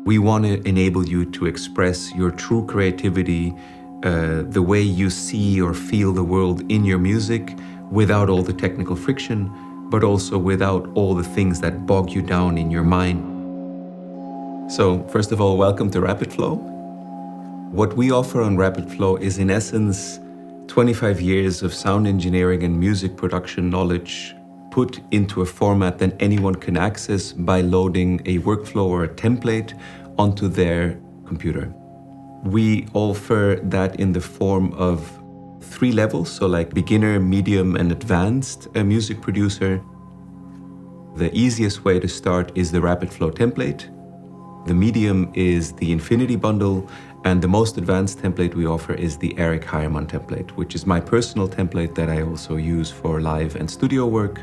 We want to enable you to express your true creativity, the way you see or feel the world in your music without all the technical friction, but also without all the things that bog you down in your mind. So first of all, welcome to Rapid Flow. What we offer on Rapid Flow is in essence 25 years of sound engineering and music production knowledge put into a format that anyone can access by loading a workflow or a template onto their computer. We offer that in the form of 3 levels, so like beginner, medium, and advanced music producer. The easiest way to start is the Rapid Flow template. The medium is the Infinity Bundle, and the most advanced template we offer is the Erik template, which is my personal template that I also use for live and studio work.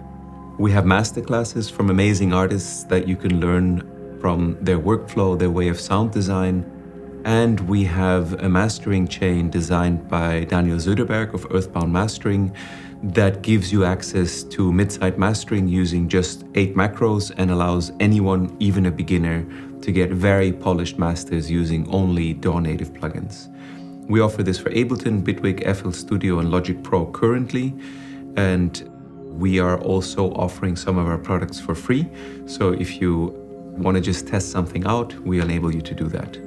We have masterclasses from amazing artists that you can learn from their workflow, their way of sound design. And we have a mastering chain designed by Daniel Söderberg of Earthbound Mastering that gives you access to mid-side mastering using just 8 macros and allows anyone, even a beginner, to get very polished masters using only DAW native plugins. We offer this for Ableton, Bitwig, FL Studio, and Logic Pro currently, and we are also offering some of our products for free. So if you want to just test something out, we enable you to do that.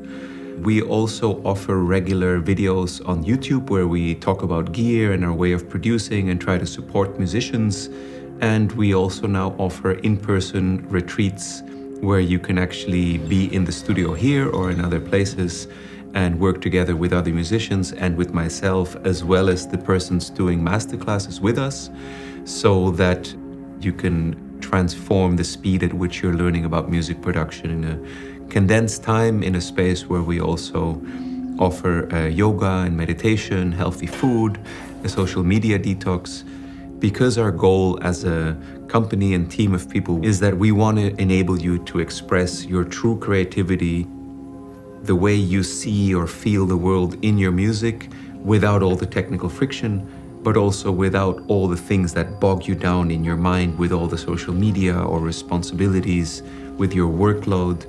We also offer regular videos on YouTube where we talk about gear and our way of producing and try to support musicians. And we also now offer in-person retreats where you can actually be in the studio here or in other places and work together with other musicians and with myself, as well as the persons doing masterclasses with us, so that you can transform the speed at which you're learning about music production in a condensed time, in a space where we also offer yoga and meditation, healthy food, a social media detox, because our goal as a company and team of people is that we want to enable you to express your true creativity, the way you see or feel the world in your music without all the technical friction, but also without all the things that bog you down in your mind with all the social media or responsibilities, with your workload,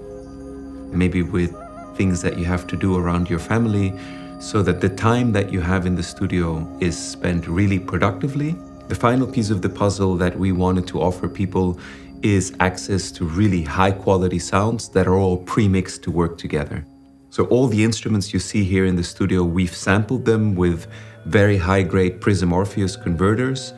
maybe with things that you have to do around your family, so that the time that you have in the studio is spent really productively. The final piece of the puzzle that we wanted to offer people is access to really high quality sounds that are all pre-mixed to work together. So all the instruments you see here in the studio, we've sampled them with very high-grade Prism Orpheus converters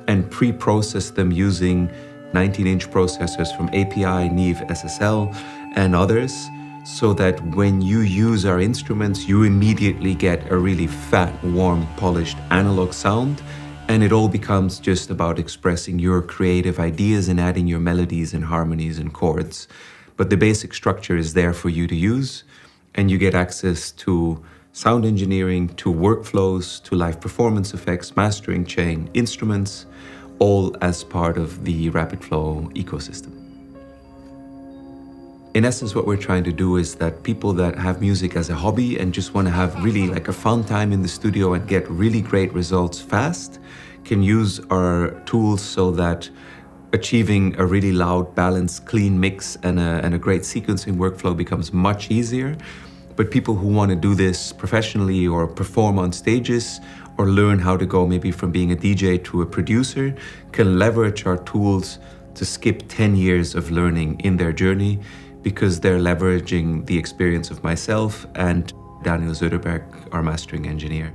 and pre-processed them using 19-inch processors from API, Neve SSL, and others, so that when you use our instruments, you immediately get a really fat, warm, polished analog sound, and it all becomes just about expressing your creative ideas and adding your melodies and harmonies and chords. But the basic structure is there for you to use, and you get access to sound engineering, to workflows, to live performance effects, mastering chain, instruments, all as part of the Rapid Flow ecosystem. In essence, what we're trying to do is that people that have music as a hobby and just want to have really like a fun time in the studio and get really great results fast can use our tools so that achieving a really loud, balanced, clean mix and a great sequencing workflow becomes much easier. But people who want to do this professionally or perform on stages or learn how to go maybe from being a DJ to a producer can leverage our tools to skip 10 years of learning in their journey, because they're leveraging the experience of myself and Daniel Söderberg, our mastering engineer.